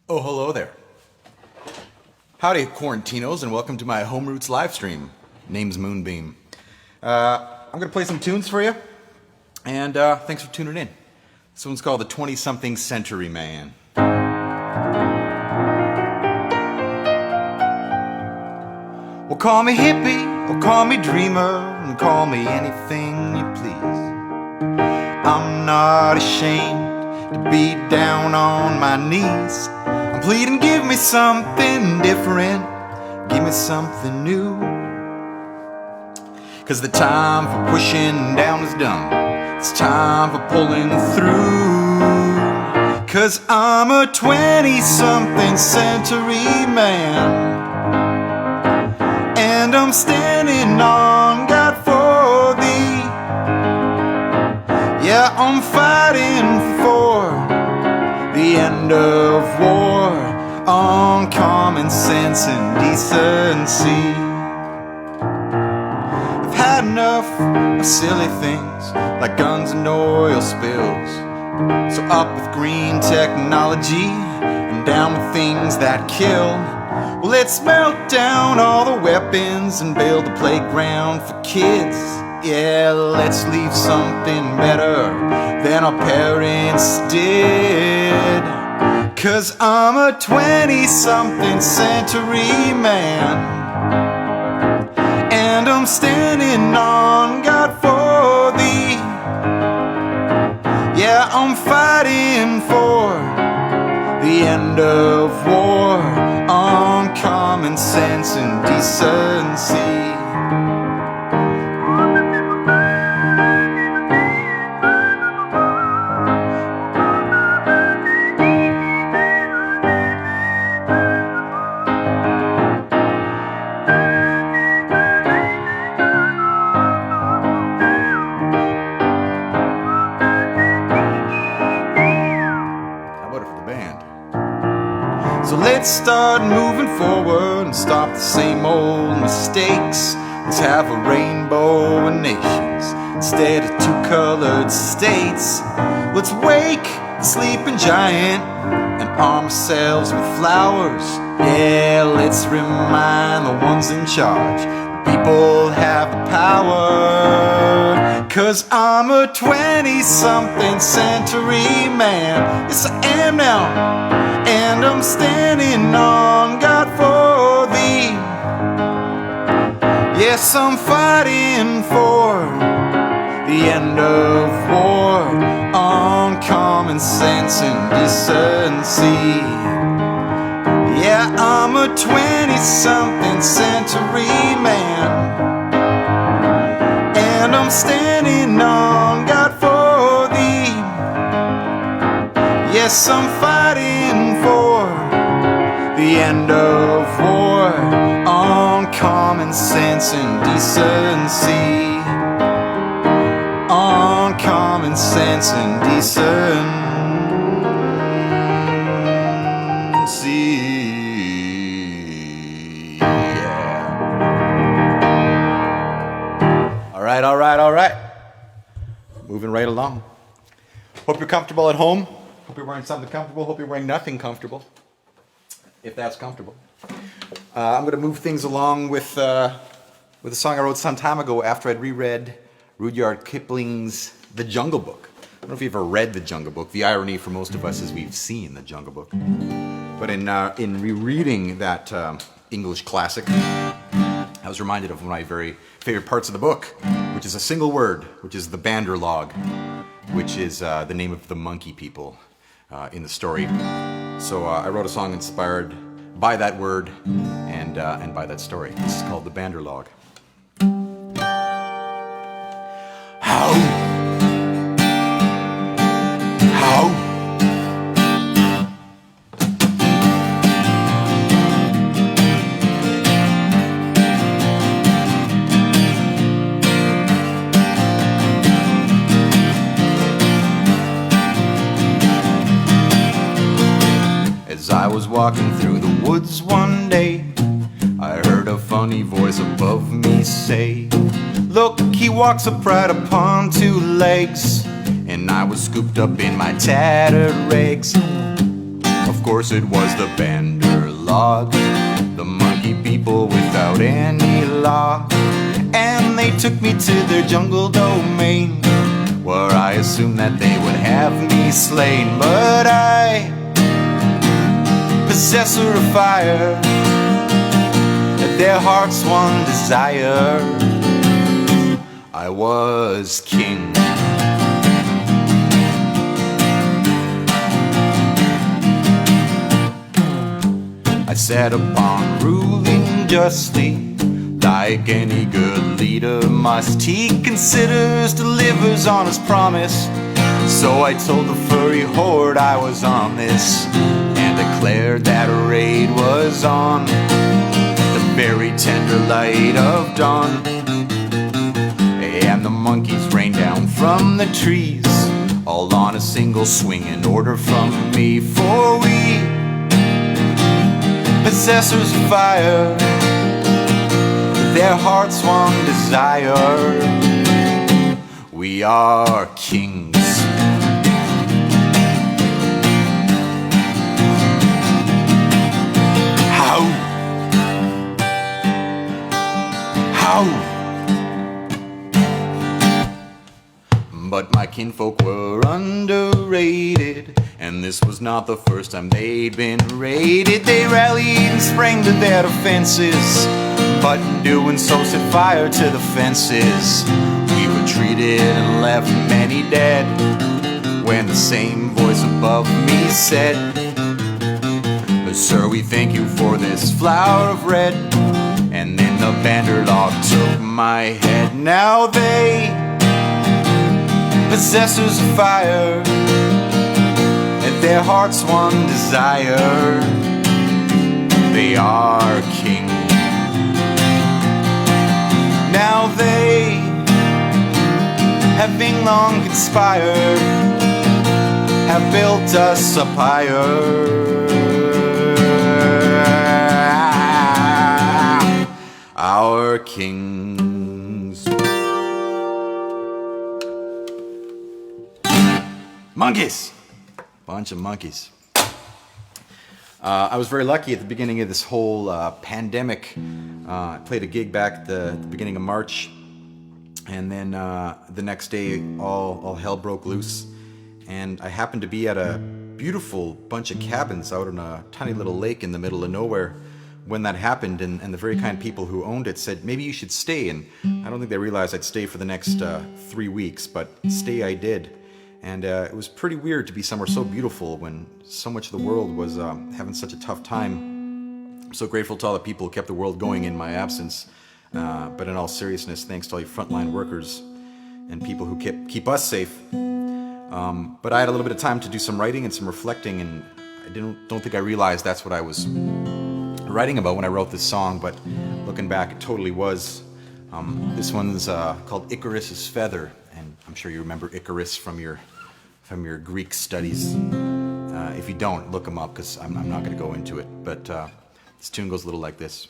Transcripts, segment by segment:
Oh, hello there. Howdy, Quarantinos, and welcome to my Home Roots live stream. Name's Moonbeam. I'm going to play some tunes for you, and thanks for tuning in. This one's called The 20-Something Century Man. Well, call me hippie, or call me dreamer, and call me anything you please. I'm not ashamed to be down on my knees. I'm pleading, give me something different, give me something new. 'Cause the time for pushing down is done, it's time for pulling through. 'Cause I'm a 20-something century man, and I'm standing on God for thee. Yeah, I'm fighting for the end of war on common sense and decency. I've had enough of silly things like guns and oil spills. So up with green technology and down with things that kill. Well, let's melt down all the weapons and build a playground for kids. Yeah, let's leave something better than our parents did. 'Cause I'm a 20-something century man, and I'm standing on God for thee. Yeah, I'm fighting for the end of war on common sense and decency. So let's start moving forward and stop the same old mistakes. Let's have a rainbow of nations instead of two-colored states. Let's wake the sleeping giant and arm ourselves with flowers. Yeah, let's remind the ones in charge, people have the power. 'Cause I'm a 20-something century man. Yes, I am now, and I'm standing on God for thee. Yes, I'm fighting for the end of war on common sense and decency. Yeah, I'm a 20-something century man, and I'm standing on God for thee. Yes, I'm fighting for the end of war on common sense and decency. On common sense and decency. Yeah. All right. Moving right along. Hope you're comfortable at home. Hope you're wearing something comfortable. Hope you're wearing nothing comfortable, if that's comfortable. I'm going to move things along with a song I wrote some time ago after I'd reread Rudyard Kipling's The Jungle Book. I don't know if you've ever read The Jungle Book. The irony for most of us is we've seen The Jungle Book. But in rereading that English classic, I was reminded of one of my very favorite parts of the book, which is a single word, which is the Banderlog, which is the name of the monkey people in the story. So I wrote a song inspired by that word and by that story. This is called The Banderlog. How? As I was walking through the woods one day, I heard a funny voice above me say, "Look, he walks upright upon two legs," and I was scooped up in my tattered rags. Of course it was the Banderlog, the monkey people without any law. And they took me to their jungle domain, where I assumed that they would have me slain. But I, possessor of fire, their heart's one desire, I was king. I set upon ruling justly, like any good leader must. He considers, delivers on his promise. So I told the furry horde I was on this, and declared that a raid was on, the very tender light of dawn. And the monkeys rained down from the trees, all on a single swing, in order from me. For we, possessors of fire, their heart's one desire, we are kings. How? But my kinfolk were underrated, and this was not the first time they'd been raided. They rallied and sprang to their defenses, but in doing so set fire to the fences. We retreated and left many dead, when the same voice above me said, "Sir, we thank you for this flower of red." And then the Banderlog took my head. Now they, possessors of fire, and their heart's one desire, they are king. Now they, having long conspired, have built us up higher, our kings. Monkeys! Bunch of monkeys. I was very lucky at the beginning of this whole pandemic. I played a gig back at the beginning of March, and then the next day all hell broke loose, and I happened to be at a beautiful bunch of cabins out on a tiny little lake in the middle of nowhere when that happened, and the very kind people who owned it said, maybe you should stay. And I don't think they realized I'd stay for the next 3 weeks, but stay I did. And it was pretty weird to be somewhere so beautiful when so much of the world was having such a tough time. I'm so grateful to all the people who kept the world going in my absence. But in all seriousness, thanks to all you frontline workers and people who keep us safe. But I had a little bit of time to do some writing and some reflecting, and I don't think I realized that's what I was writing about when I wrote this song, but looking back, it totally was. This one's called Icarus's Feather, and I'm sure you remember Icarus from your Greek studies. If you don't, look them up, because I'm not going to go into it. But this tune goes a little like this.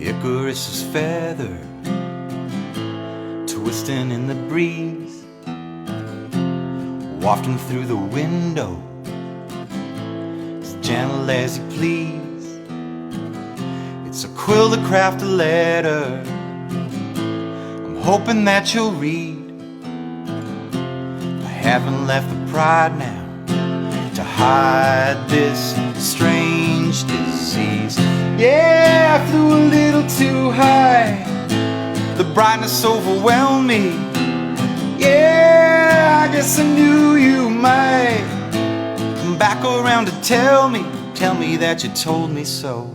Icarus's feather, twisting in the breeze, wafting through the window, as gentle as you please. It's a quill to craft a letter I'm hoping that you'll read. I haven't left the pride now to hide this strange disease. Yeah, I flew a little too high, the brightness overwhelmed me. Yeah, I guess I knew you might come back around to tell me that you told me so.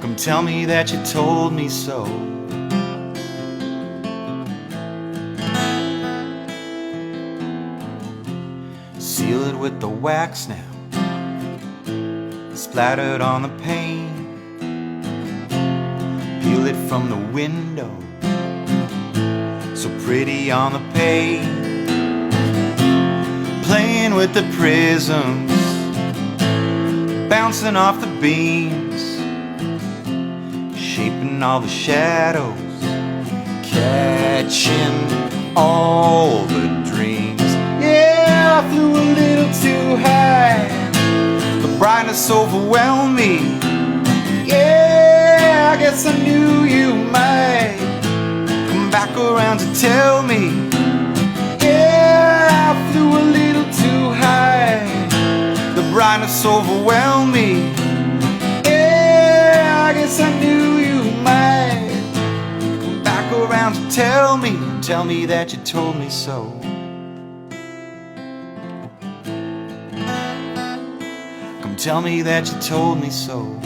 Come tell me that you told me so. Seal it with the wax now, splattered on the pane. Peel it from the window, so pretty on the page, playing with the prisms, bouncing off the beams, shaping all the shadows, catching all the dreams. Yeah, I flew a little too high, the brightness overwhelmed me. Yeah, I guess I knew you might come back around to tell me. Yeah, I flew a little too high, the brightness overwhelmed me. Yeah, I guess I knew you might come back around to tell me that you told me so. Come tell me that you told me so.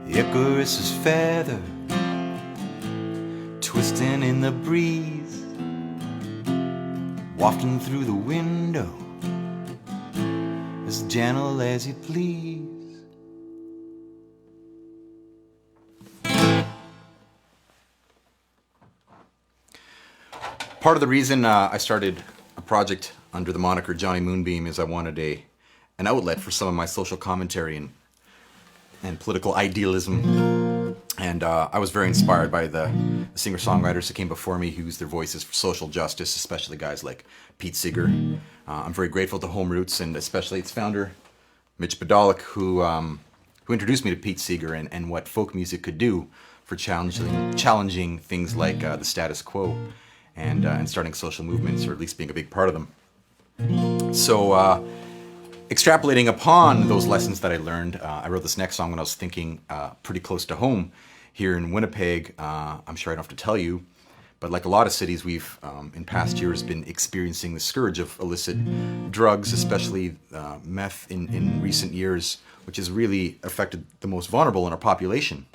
Icarus's feather twisting in the breeze, wafting through the window as gentle as you please. Part of the reason I started a project under the moniker Johnny Moonbeam is I wanted an outlet for some of my social commentary and political idealism. And I was very inspired by the singer-songwriters who came before me who used their voices for social justice, especially guys like Pete Seeger. I'm very grateful to Home Roots and especially its founder, Mitch Podolak, who introduced me to Pete Seeger and what folk music could do for challenging things like the status quo and starting social movements, or at least being a big part of them. So extrapolating upon those lessons that I learned, I wrote this next song when I was thinking pretty close to home here in Winnipeg. I'm sure I don't have to tell you, but like a lot of cities, we've in past years been experiencing the scourge of illicit drugs, especially meth in recent years, which has really affected the most vulnerable in our population.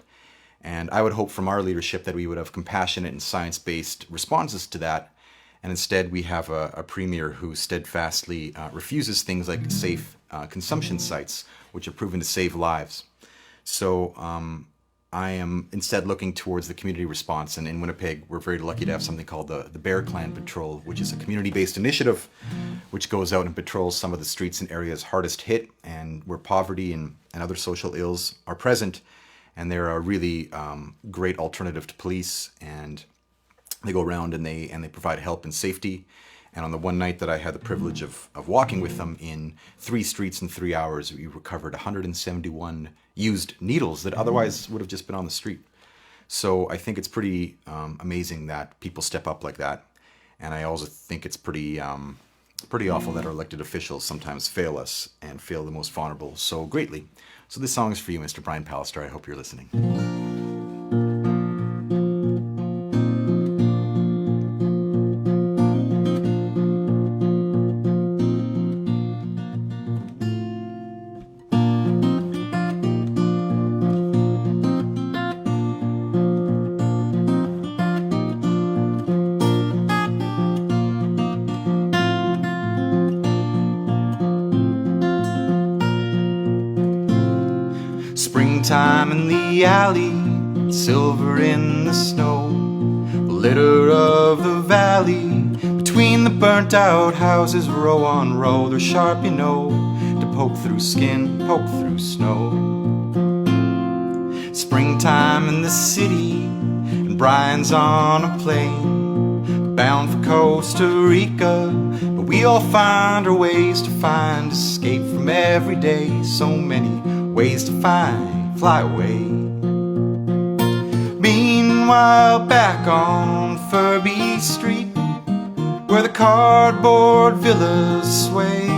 And I would hope from our leadership that we would have compassionate and science-based responses to that. And instead, we have a premier who steadfastly refuses things like safe consumption sites, which have proven to save lives. So I am instead looking towards the community response. And in Winnipeg, we're very lucky to have something called the Bear Clan Patrol, which is a community-based initiative which goes out and patrols some of the streets and areas hardest hit and where poverty and other social ills are present. And they're a really great alternative to police, and they go around and they provide help and safety. And on the one night that I had the privilege of walking with them in 3 streets in 3 hours, we recovered 171 used needles that otherwise would have just been on the street. So I think it's pretty amazing that people step up like that. And I also think it's pretty awful that our elected officials sometimes fail us and fail the most vulnerable so greatly. So this song is for you, Mr. Brian Pallister. I hope you're listening. Springtime in the alley, silver in the snow, the litter of the valley, between the burnt out houses, row on row, they're sharp, you know, to poke through skin, poke through snow. Springtime in the city, and Brian's on a plane, bound for Costa Rica, but we all find our ways to find escape from every day, so many ways to fly away. Meanwhile, back on Furby Street, where the cardboard villas sway,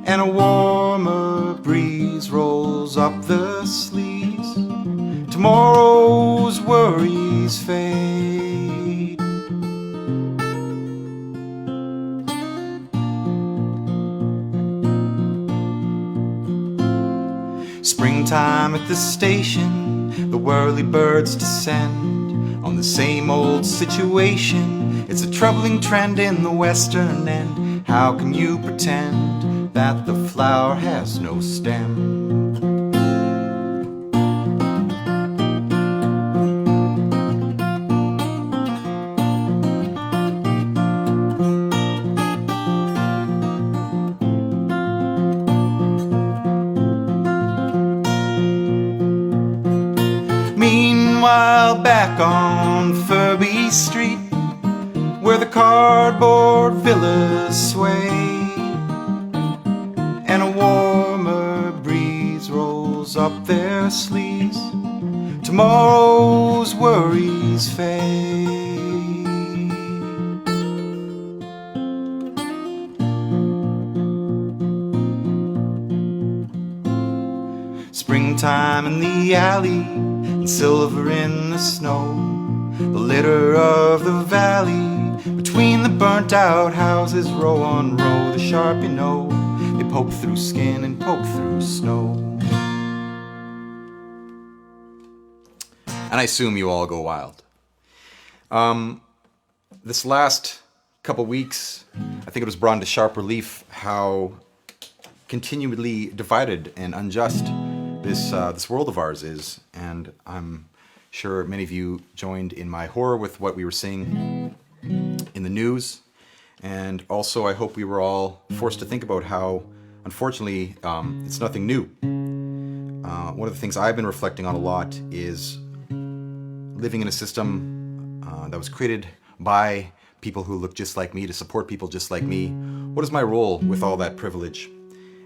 and a warmer breeze rolls up the slees, tomorrow's worries fade. Springtime at the station, the whirly birds descend on the same old situation. It's a troubling trend in the western end. How can you pretend that the flower has no stem? while back on Furby Street, where the cardboard villas sway, and a warmer breeze rolls up their sleeves. Tomorrow's worries fade. Springtime in the alley, and silver in the snow, the litter of the valley, between the burnt out houses, row on row, the sharp, you know, they poke through skin and poke through snow. And I assume you all go wild. This last couple weeks, I think it was brought into sharp relief how continually divided and unjust this world of ours is, and I'm sure many of you joined in my horror with what we were seeing in the news, and also I hope we were all forced to think about how, unfortunately, it's nothing new. One of the things I've been reflecting on a lot is living in a system that was created by people who look just like me, to support people just like me. What is my role with all that privilege?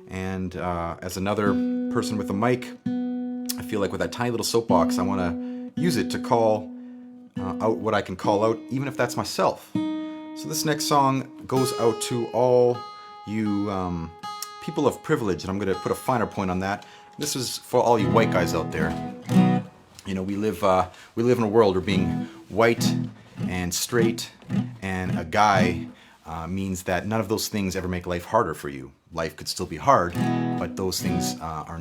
And as another person with a mic, I feel like with that tiny little soapbox, I want to use it to call out what I can call out, even if that's myself. So this next song goes out to all you people of privilege, and I'm going to put a finer point on that. This is for all you white guys out there. You know, we live in a world where being white and straight and a guy means that none of those things ever make life harder for you. Life could still be hard, but those things have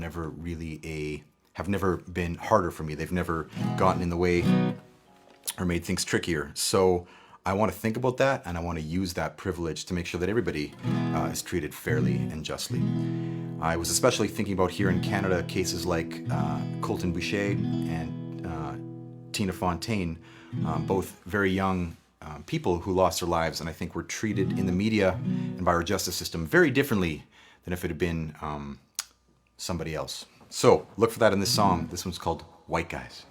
never been harder for me. They've never gotten in the way or made things trickier. So I want to think about that, and I want to use that privilege to make sure that everybody is treated fairly and justly. I was especially thinking about here in Canada cases like Colton Boucher and Tina Fontaine, both very young people who lost their lives, and I think were treated in the media and by our justice system very differently than if it had been somebody else. So look for that in this song. This one's called White Guys.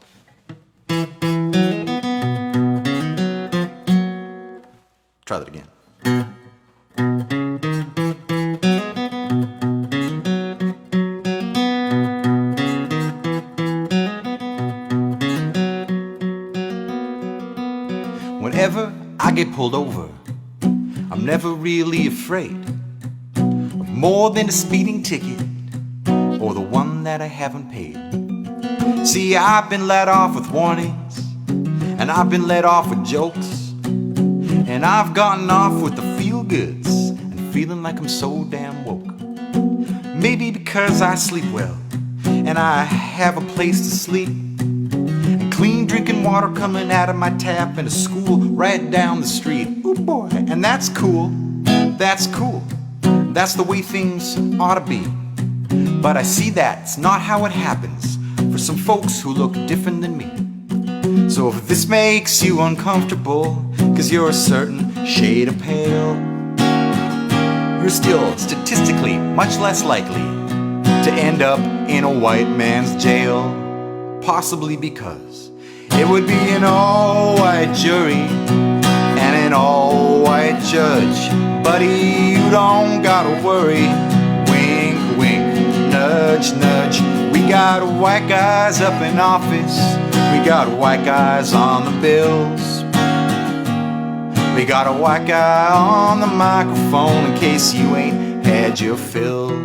Try that again. Whenever I get pulled over, I'm never really afraid of more than a speeding ticket or the one that I haven't paid. See, I've been let off with warnings, and I've been let off with jokes, and I've gotten off with the feel-goods and feeling like I'm so damn woke. Maybe because I sleep well and I have a place to sleep, and clean drinking water coming out of my tap, and a school right down the street. Ooh boy, and that's cool, that's cool. That's the way things ought to be. But I see that's not how it happens for some folks who look different than me. So if this makes you uncomfortable, 'cause you're a certain shade of pale, you're still statistically much less likely to end up in a white man's jail. Possibly because it would be an all-white jury and an all-white judge. Buddy, you don't gotta worry. Wink, wink, nudge, nudge. We got white guys up in office. We got white guys on the bills. We got a white guy on the microphone in case you ain't had your fill.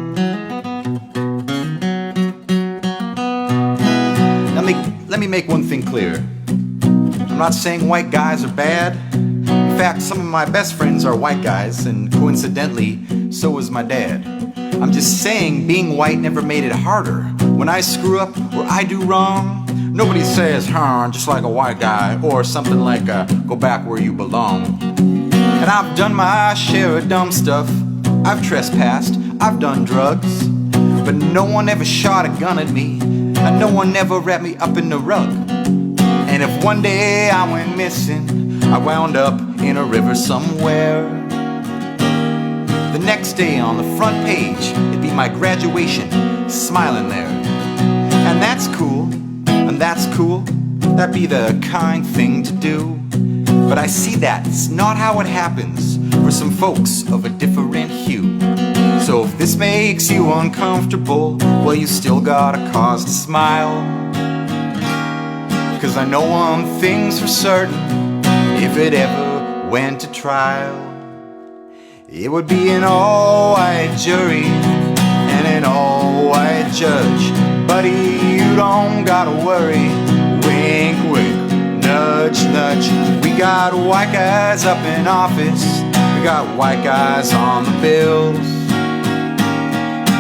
Let me make one thing clear. I'm not saying white guys are bad. In fact, some of my best friends are white guys, and coincidentally, so is my dad. I'm just saying being white never made it harder. When I screw up or I do wrong, nobody says, just like a white guy, or something like, go back where you belong. And I've done my share of dumb stuff. I've trespassed, I've done drugs, but no one ever shot a gun at me, and no one ever wrapped me up in the rug. And if one day I went missing, I wound up in a river somewhere, the next day on the front page, it'd be my graduation, smiling there. And that's cool, and that's cool, That'd be the kind thing to do. But I see that's not how it happens for some folks of a different hue. So if this makes you uncomfortable, well, you still got a cause to smile. 'Cause I know one thing's for certain, if it ever went to trial, it would be an all-white jury and an all-white judge. Buddy, you don't gotta worry. Wink, wink, nudge, nudge. We got white guys up in office. We got white guys on the bills.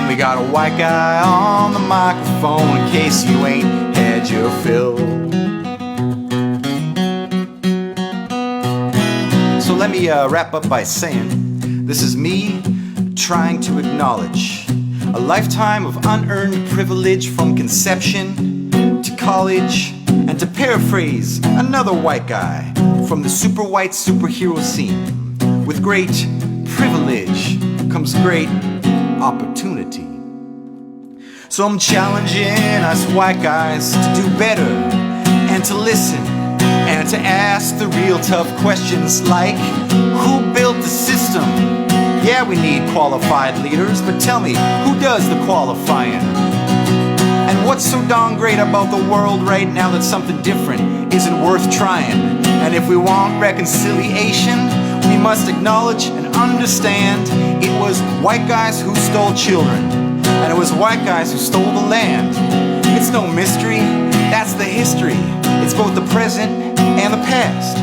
We got a white guy on the microphone in case you ain't had your fill. So let me wrap up by saying, this is me trying to acknowledge a lifetime of unearned privilege from conception to college, and to paraphrase another white guy from the super white superhero scene, with great privilege comes great opportunity. So I'm challenging us white guys to do better and to listen and to ask the real tough questions like, who built the system? Yeah, we need qualified leaders, but tell me, who does the qualifying? And what's so darn great about the world right now that something different isn't worth trying? And if we want reconciliation, we must acknowledge and understand it was white guys who stole children, and it was white guys who stole the land. It's no mystery, that's the history. It's both the present and the past,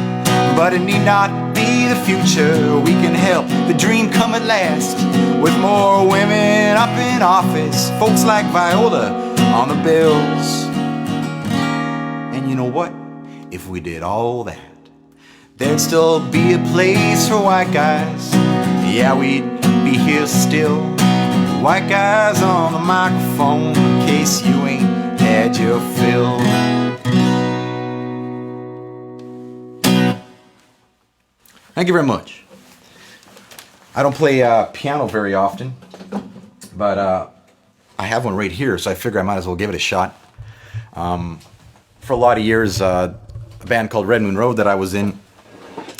but it need not be the future. We can help the dream come at last, with more women up in office, folks like Viola on the bills. And you know what? If we did all that, there'd still be a place for white guys. Yeah, we'd be here still. White guys on the microphone in case you ain't had your fill. Thank you very much. I don't play piano very often, but I have one right here, so I figure I might as well give it a shot. For a lot of years, a band called Red Moon Road that I was in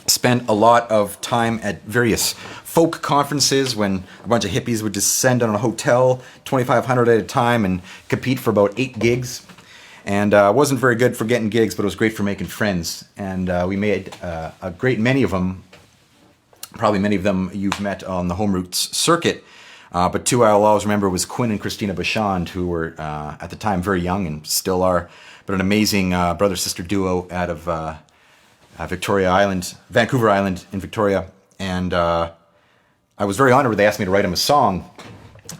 spent a lot of time at various folk conferences when a bunch of hippies would just send on a hotel, 2,500 at a time, and compete for about 8 gigs. And it wasn't very good for getting gigs, but it was great for making friends. And we made a great many of them, probably many of them you've met on the Home Roots circuit. But 2 I'll always remember was Quinn and Christina Bachand, who were at the time very young and still are, but an amazing brother-sister duo out of Victoria Island, Vancouver Island in Victoria. And I was very honored when they asked me to write them a song.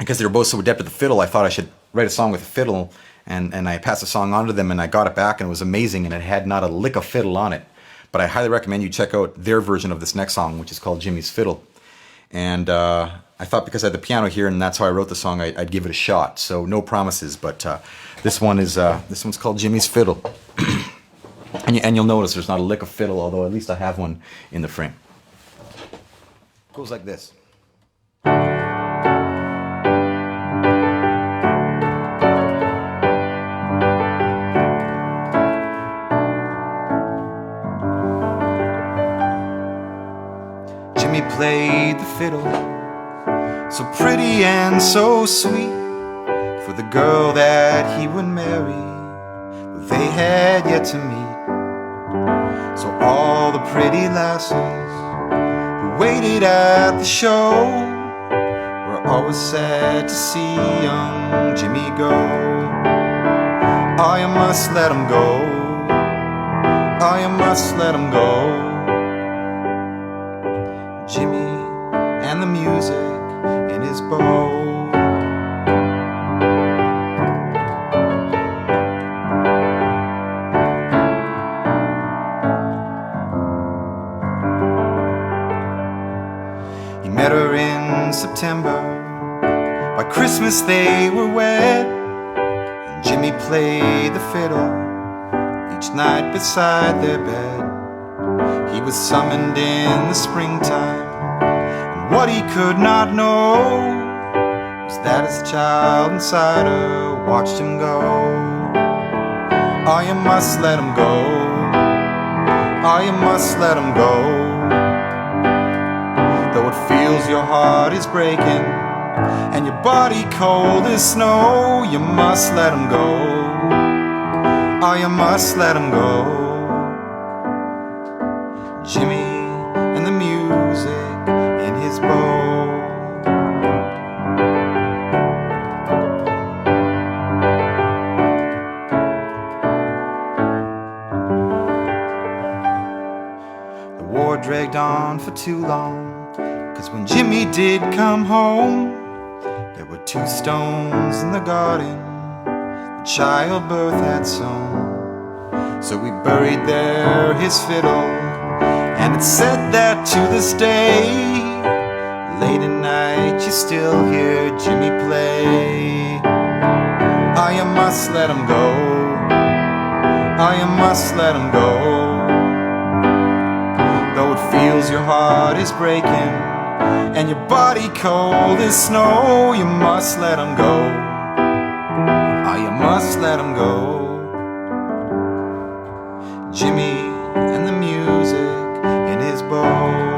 Because they were both so adept at the fiddle, I thought I should write a song with a fiddle. And I passed the song on to them, and I got it back, and it was amazing, and it had not a lick of fiddle on it. But I highly recommend you check out their version of this next song, which is called Jimmy's Fiddle. And I thought because I had the piano here, and that's how I wrote the song, I'd give it a shot. So no promises, but this one's called Jimmy's Fiddle. and you'll notice there's not a lick of fiddle, although at least I have one in the frame. It goes like this. Jimmy played the fiddle, so pretty and so sweet, for the girl that he would marry, but they had yet to meet. So all the pretty lasses who waited at the show were always sad to see young Jimmy go. Oh, you must let him go. Oh, you must let him go. Jimmy and the music in his bow. He met her in September. By Christmas they were wed, and Jimmy played the fiddle each night beside their bed. He was summoned in the springtime, and what he could not know was that his child inside her watched him go. Oh, you must let him go. Oh, you must let him go. Though it feels your heart is breaking and your body cold as snow, you must let him go. Oh, you must let him go. Jimmy and the music in his bow. The war dragged on for too long, 'cause when Jimmy did come home, there were 2 stones in the garden the childbirth had sown. So we buried there his fiddle, and it's said that to this day, late at night you still hear Jimmy play. Oh, you must let him go. Oh, you must let him go. Though it feels your heart is breaking and your body cold as snow, you must let him go. Oh, you must let him go. Jimmy and the music in his bow.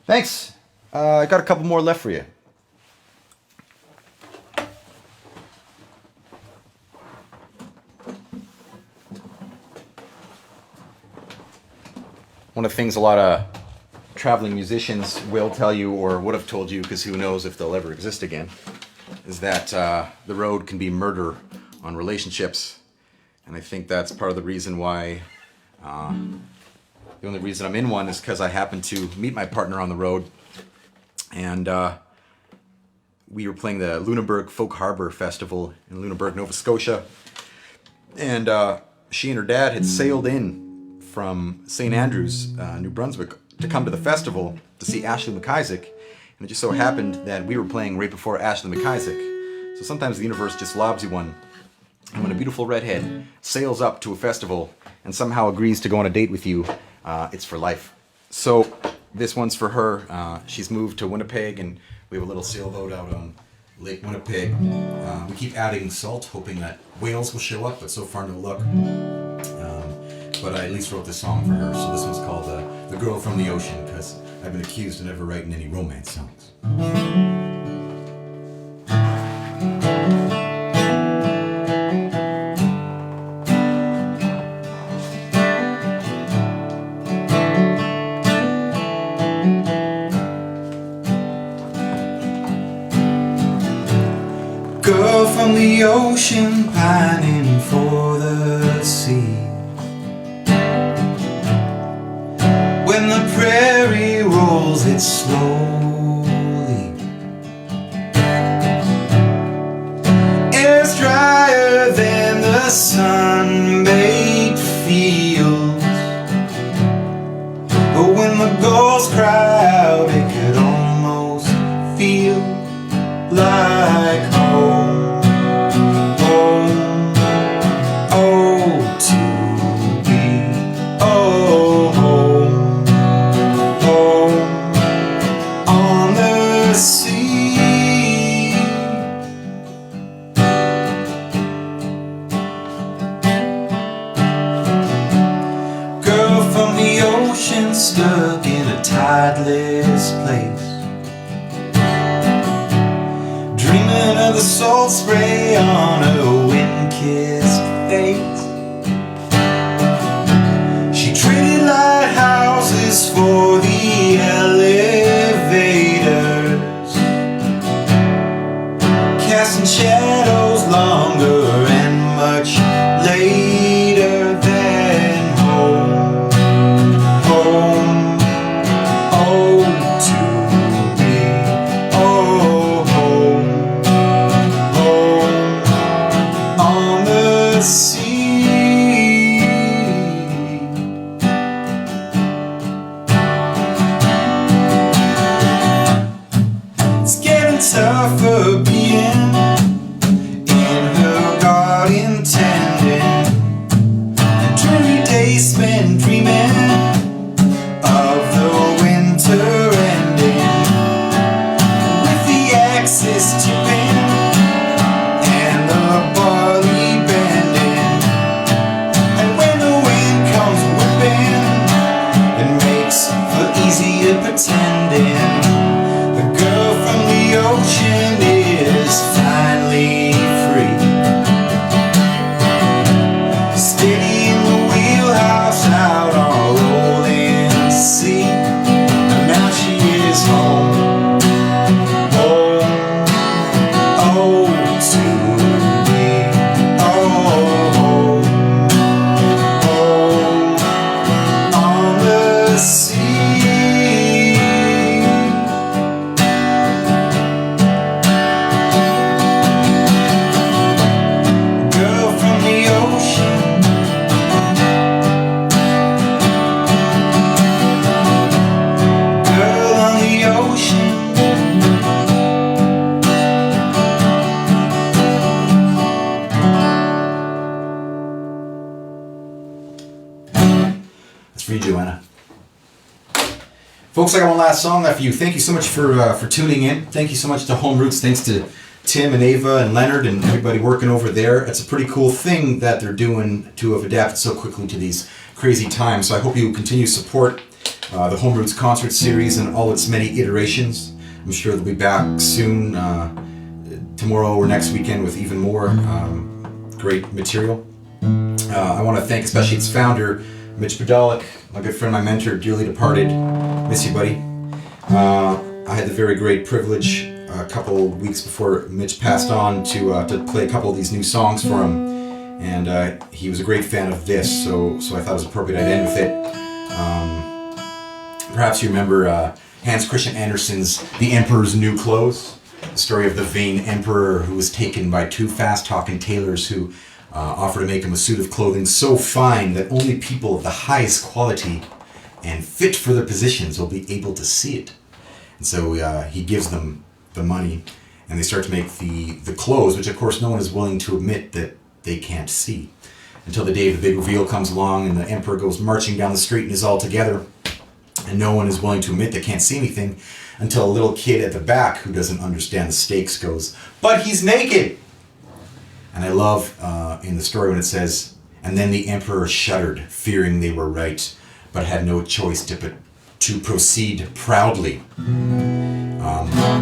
Thanks. I got a couple more left for you. One of the things a lot of traveling musicians will tell you, or would have told you, because who knows if they'll ever exist again, is that the road can be murder on relationships. And I think that's part of the reason why, the only reason I'm in one is because I happened to meet my partner on the road. And we were playing the Lunenburg Folk Harbor Festival in Lunenburg, Nova Scotia. And she and her dad had sailed in from St. Andrews, New Brunswick, to come to the festival to see Ashley McIsaac. And it just so happened that we were playing right before Ashley McIsaac. So sometimes the universe just lobs you one. And when a beautiful redhead sails up to a festival and somehow agrees to go on a date with you, it's for life. So this one's for her. She's moved to Winnipeg, and we have a little sailboat out on Lake Winnipeg. We keep adding salt, hoping that whales will show up, but so far no luck. But I at least wrote this song for her. So this one's called The Girl from the Ocean, because I've been accused of never writing any romance songs. Girl from the ocean, pining for the sea. When the prairie rolls it slowly, air's drier than the sun-baked fields. But when the gulls cry out, it could almost feel like home. Home, oh, to be, oh, home, home on the sea. Girl from the ocean, stuck in a tideless place, dreaming of the salt spray on her wind-kissed face. She traded lighthouses for the elevators, casting shadows longer and much later than home. Home, oh, to be, oh, home. On the sea. It's getting tougher being in her is tipping and the barley bending, and when the wind comes whipping, it makes for easier pretending. The girl from the ocean is finally free, steady in the wheelhouse out on a rolling sea. And now she is home, home, oh to me, oh, home, home on the sea. Girl from the ocean, girl on the ocean. That's for you, Joanna. Folks, I got one last song left for you. Thank you so much for tuning in. Thank you so much to Home Roots. Thanks to Tim and Ava and Leonard and everybody working over there. It's a pretty cool thing that they're doing to have adapted so quickly to these crazy times. So I hope you continue to support the Home Roots concert series and all its many iterations. I'm sure they'll be back soon, tomorrow or next weekend, with even more great material. I want to thank especially its founder, Mitch Podolak, my good friend, my mentor, dearly departed. Miss you, buddy. I had the very great privilege a couple weeks before Mitch passed on to play a couple of these new songs for him, and he was a great fan of this, so I thought it was appropriate I'd end with it. Perhaps you remember Hans Christian Andersen's The Emperor's New Clothes, the story of the vain emperor who was taken by two fast-talking tailors who offered to make him a suit of clothing so fine that only people of the highest quality and fit for their positions will be able to see it. And so he gives them the money, and they start to make the clothes, which of course no one is willing to admit that they can't see. Until the day the big reveal comes along and the emperor goes marching down the street and is all together, and no one is willing to admit they can't see anything, until a little kid at the back who doesn't understand the stakes goes, "But he's naked!" And I love in the story when it says, "And then the emperor shuddered, fearing they were right, but had no choice to proceed proudly."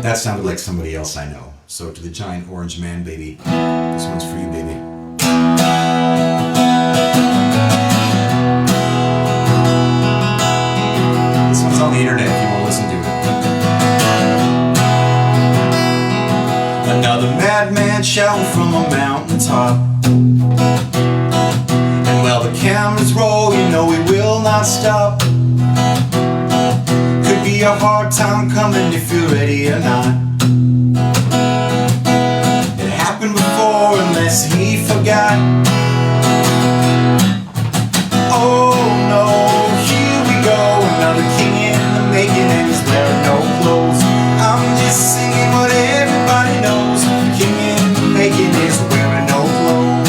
That sounded like somebody else I know. So to the giant orange man, baby, this one's for you, baby. This one's on the internet if you want to listen to it. Another madman shouting from a mountaintop, and while the cameras roll, you know we will not stop. Could be a hard time coming if you're ready or not. It happened before unless he forgot. Oh no, here we go, another king in the making, and he's wearing no clothes. I'm just singing what everybody knows. The king in the making is wearing no clothes.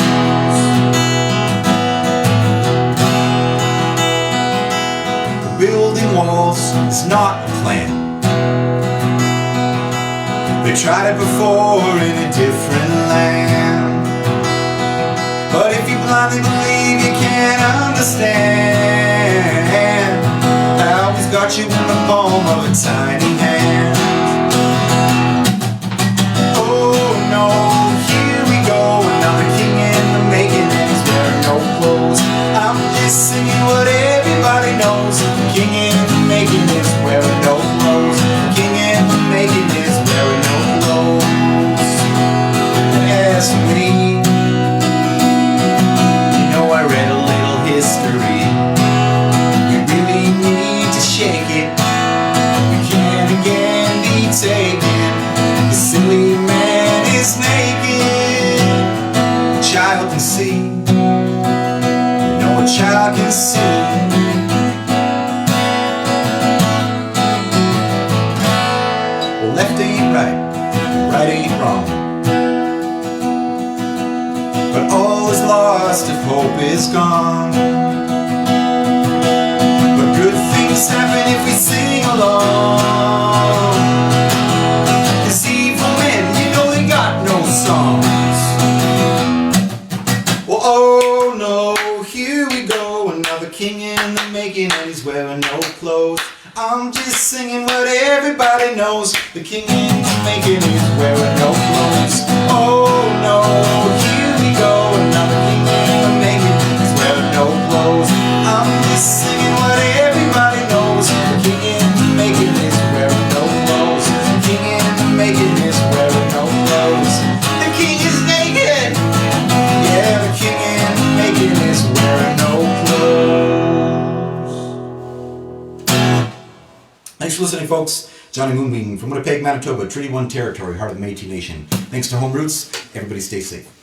Building walls is not a plan. They tried it before in a different land. But if you blindly believe you can't understand, now he's got you in the palm of a tiny hand. Oh no, here we go, another king in the making, and he's wearing no clothes. I'm just singing what everybody knows. The king in the making is wearing no clothes. The king in the making is wearing no clothes. And as for me, you know I read a little history. We really need to shake it. We can't again be taken. The silly man is naked. A child can see. You know a child can see. Left ain't right, right ain't wrong. But all is lost if hope is gone. But good things happen if we sing along. 'Cause evil men, you king in the making is wearing no clothes. Oh no, here we go. Another king in the making is wearing no clothes. I'm just singing what everybody knows. The king in the making is wearing no clothes. The king in the making is wearing no clothes. The king is naked. Yeah, the king in the making is wearing no clothes. Thanks for listening, folks. Jonny Moonbeam from Winnipeg, Manitoba, Treaty 1 territory, heart of the Métis Nation. Thanks to Home Roots. Everybody stay safe.